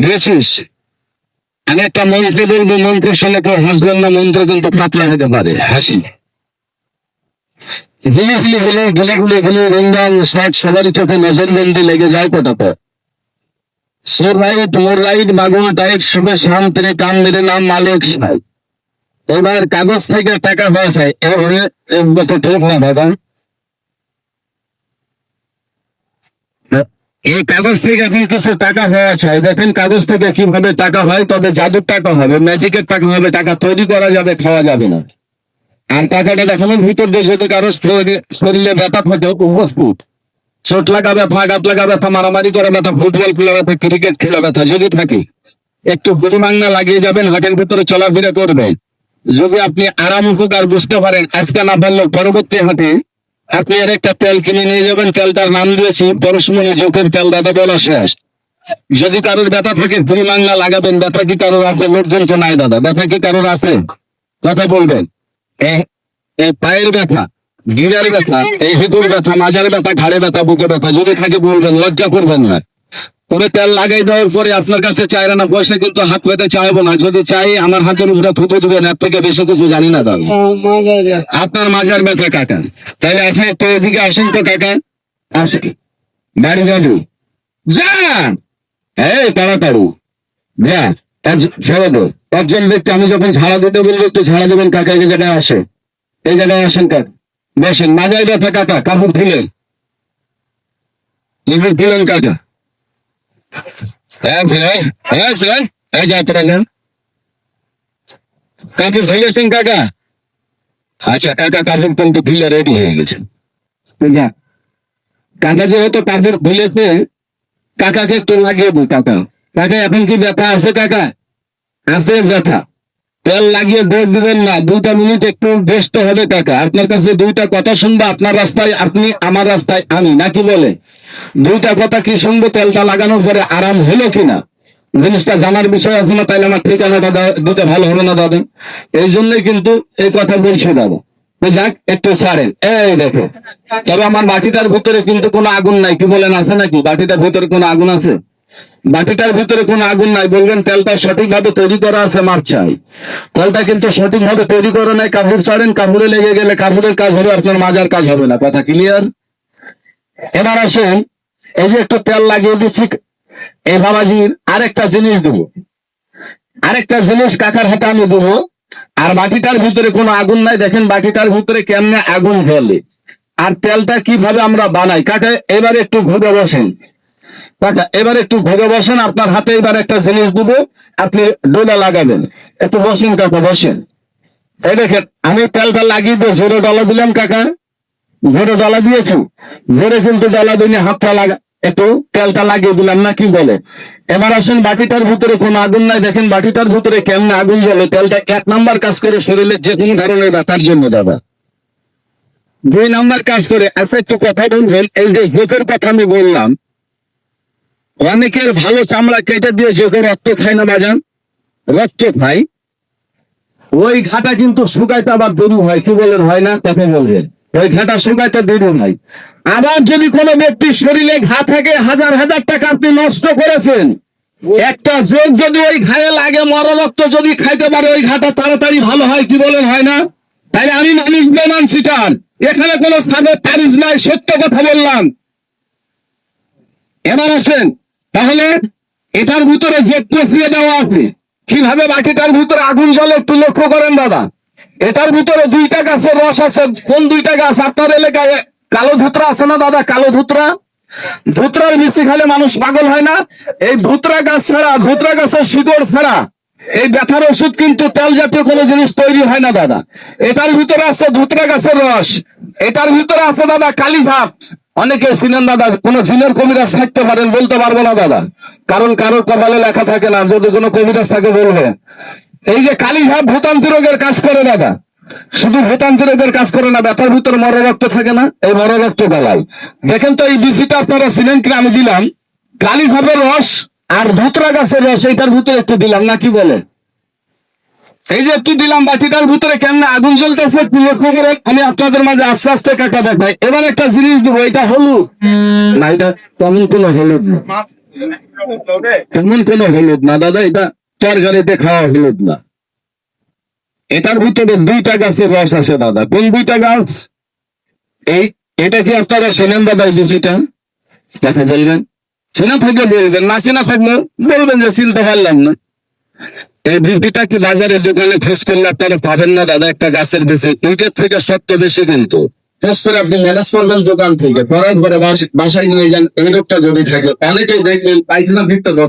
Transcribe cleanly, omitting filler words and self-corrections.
বুঝেছিস? আমি একটা মন্ত্র বলবো, মন্ত্রের সঙ্গে কেউ হাসবেন না, মন্ত্র কিন্তু পাতলা হতে পারে, হাসি সবারই চোখে নজরবন্দি লেগে যায় কটাতে। সো রাইট, মোর রাইট, বাগুন টাইট, শুভে শাম তেরে কাম মেরে নাম মালিক সাহেব। এবার কাগজ থেকে টাকা হয়েছে, এভাবে এক বছর ঠিক না দাদা। এই কাগজ থেকে কিছু টাকা হয়েছে, দেখেন কাগজ থেকে কিভাবে টাকা হয়, তবে জাদুর টাকা হবে, ম্যাজিকের টাকা হবে, টাকা তৈরি করা যাবে, খাওয়া যাবে না। আর টাকাটা দেখানোর ভিতর দিয়ে যদি কারো শরীরে ব্যথা থাকে উপস্থিত, চোট লাগা ব্যথা, আঘাত লাগা ব্যথা, মারামারি করা ব্যথা, ফুটবল খেলা ব্যথা, ক্রিকেট খেলা ব্যথা যদি থাকে, একটু বুড়িমাংনা লাগিয়ে যাবেন, হাটের ভিতরে চলাফেরা করবেন। যদি আপনি আরাম উপকার বুঝতে পারেন, আজকে না পারলে পরবর্তী হাটে আপনি আর একটা তেল কিনে নিয়ে যাবেন। তেলটার নাম দিয়েছি পরশমণি চোখের তেল, দাদা বলা শেষ। যদি কারোর ব্যথা থাকে বুড়িমাংনা লাগাবেন। ব্যথা কি কারোর আছে? লোকজন তো নাই দাদা, ব্যথা কি কারোর আছে? কথা বলবেন। পায়ের ব্যথা, গিরার ব্যথা, এই হিঁদুর ব্যথা, মাজার ব্যথা, ঘাড়ে ব্যথা, বুকে ব্যথা যদি থাকে বলবেন, লজ্জা করবেন না। তবে তেল লাগাই দেওয়ার পরে আপনার কাছে চাইরা না পয়সা, কিন্তু হাত পেতে চাইবো না। যদি চাই আমার হাতের উপরে থুতু দিবেন, এর থেকে বেশি কিছু জানি না দাদা। আপনার মাজার ব্যথা কাকা, তাহলে আপনি একটু এদিকে আসেন তো কাকা, আসে বাড়ি যাবো যা, এই তাড়াতাড়ি যা, ছেড়ে দো। একজন ব্যক্তি আমি যখন ঝাড়া দিতে বলবো একটু ঝাড়া দেবেন কাকা, এই জায়গায় আসে, এই জায়গায় আসেন কাকা, বসেন। মাজায় ব্যথা কাকা, কাপড় দিলেন, দিলেন কাকা, কাপড় ধুলেছেন কাকা? আচ্ছা কাকা, কাপড় কিন্তু ধুলে রেডি হয়ে গেছেন। কাকা যেহেতু কাপড় ধুলেছে, কাকাকে একটু লাগিয়ে দিই কাকা। কাকা এখন কি ব্যথা আছে কাকা? আছে ব্যথা, তেল লাগিয়ে ডোজ দিবেন না, 2টা মিনিট একটু ব্যস্ত হবে কাকা। আপনার কাছে 2টা কথা শুনবো, আপনার রাস্তায় আপনি, আমার রাস্তায় আমি, নাকি বলে 2টা কথা কি শুনবো, তেলটা লাগানোর পরে আরাম হলো কিনা জিনিসটা জানার বিষয় আছে না। তাইলে আমার ঠিকানাটা দিতে ভালো হবে না দাদা, এই জন্যই কিন্তু এই কথা বলছি দাদা। যাক একটু ছাড়েন, এই দেখো, তবে আমার বাটিটার ভিতরে কিন্তু কোনো আগুন নাই, কি বলেন আছে নাকি? বাটিটার ভিতরে কোনো আগুন আছে? বাটিটার ভিতরে কোনো আগুন নাই। বলবেন তেলটা সঠিক ভাবে তৈরি করা আছে, মার চাই। তেলটা কিন্তু সঠিক ভাবে তৈরি করা নাই। কাপড় ছাড়েন, কাপড়ে লেগে গেলে কাপড়ের কাজ হবে, আপনার মাজার কাজ হবে না। কথা ক্লিয়ার? এবার আসেন, এই যে একটু তেল লাগিয়ে দিচ্ছি, এই বাবাজির আরেকটা জিনিস দেবো, আরেকটা জিনিস কাকার হাতে আমি দেবো। আর বাটিটার ভিতরে কোনো আগুন নাই, দেখেন বাটিটার ভিতরে কেমনে আগুন জ্বলে। আর তেলটা কিভাবে আমরা বানাই কাকা, এবার একটু ঘুরে বসেন কাকা, এবার একটু ঘুরে বসেন। আপনার হাতে এবার একটা জিনিস দেবো, আপনি ডোলা লাগাবেন। একটু বসেন কাকা, বসেন। এই দেখেন আমি তেলটা লাগিয়ে দিয়ে জোরে ডলা দিলাম কাকা, ঘুরে ডলা দিয়েছি, ঘুরে কিন্তু ডলা দিয়ে হাতটা লাগা, একটু তেলটা লাগিয়ে দিলাম না, কি বলে? এবার আসেন, বাটিটার ভিতরে কোনো আগুন নাই, দেখেন বাটিটার ভিতরে কেমনে আগুন জ্বলে। তেলটা 1 নাম্বার কাজ করে শরীরের যে কোনো ধরনের ব্যথার জন্য দাদা। 2 নাম্বার কাজ করে, আচ্ছা একটু কথা বলবেন, এই যে জোকের কথা আমি বললাম, অনেকের ভালো চামড়া কেটে দিয়ে জোকে রক্ত খায় না বাজান, রক্ত খায়, ওই ঘাটা কিন্তু শুকাইতে আবার দেরি হয়, কি বলেন হয় না? তাকে বলবেন ওই ঘাটা শুকাইতে দেরি হয়। আবার যদি কোনো ব্যক্তির শরীরে ঘা থাকে, হাজার হাজার টাকা আপনি নষ্ট করেছেন, একটা যোগ যদি ওই ঘায়ে লাগে, মরা রক্ত যদি খাইতে পারে, ওই ঘাটা তাড়াতাড়ি ভালো হয়, কি বলেন হয় না? তাই আমি মানুষ বেমান সিটার, এখানে কোনো সাবেক তারিজ নাই, সত্য কথা বললাম। এবার আসেন, তাহলে এটার ভিতরে যে পচিয়ে দেওয়া আছে, কিভাবে বাকিটার ভিতরে আগুন জ্বলে একটু লক্ষ্য করেন দাদা। এটার ভিতরে 2টা গাছের রস আছে। কোন 2টা গাছ? আপনার এলাকায় কালো ধুতরা আছে না দাদা? কালো ধুতরা, ধুতরার মিশি খালে মানুষ পাগল হয় না? এই ধুতরা গাছ ছাড়া, ধুতরা গাছের শিকড় ছাড়া এই ব্যথার ওষুধ কিন্তু তেল জাতীয় কোনো জিনিস তৈরি হয় না দাদা। এটার ভিতরে আছে ধুতরা গাছের রস, এটার ভিতরে আছে দাদা কালিঝাপ। অনেকে চিনেন দাদা, কোন জিনের কবিরাজ থাকতে পারেন, বলতে পারবো না দাদা, কারণ কারোর কপালে লেখা থাকে না। যদি কোনো কবিরাজ থাকে বলবে। এই যে কালিঝাপ ভূতান্তি রোগের কাজ করে দাদা, শুধু ভূতান্তি রোগের কাজ করে না, ব্যথার ভিতরে মরা রক্ত থাকে না, এই মরা রক্ত গলায়। দেখেন তো এই বিষয়টা আপনারা চিনেন কিনা? আমি দিলাম কালিঝাপের রস আর ধুতরা গাছের রস, এইটার ভিতরে একটু দিলাম না, কি বলে? এই যে একটু দিলাম, বাটিটার ভিতরে কেমনে আগুন জ্বলতেছে লক্ষ্য করে। আমি আপনাদের মাঝে আস্তে আস্তে কাকা দেখাই। এবার একটা জিনিস দেবো, এটা হলুদ না, এটা তেমন কোনো হলুদ তেমন কোনো হলুদ না দাদা, এটা তরকারিতে খাওয়া হলুদ না। এটার ভিতরে 2টা গাছের রস আছে দাদা। কোন 2টা গাছ? এটা কি আপনারা চেনেন দাদা? এই যেটা দেখা বলবেন, চেনা থাকলে বলবেন, না চেনা থাকলে বলবেন যে চিনতে পারলাম না। এই বৃদ্ধিটা কি বাজারের দোকানে খোঁজ করলে আপনারা পাবেন না দাদা? একটা গাছের বেশি, এইটার থেকে সত্য বেশি কিন্তু। খোঁজ করে আপনি ম্যানেজ করবেন দোকান থেকে, করার পরে বাসায় নিয়ে যান। এই রোগটা যদি থাকে অনেকেই দেখবেন পায়খানা ভিতরে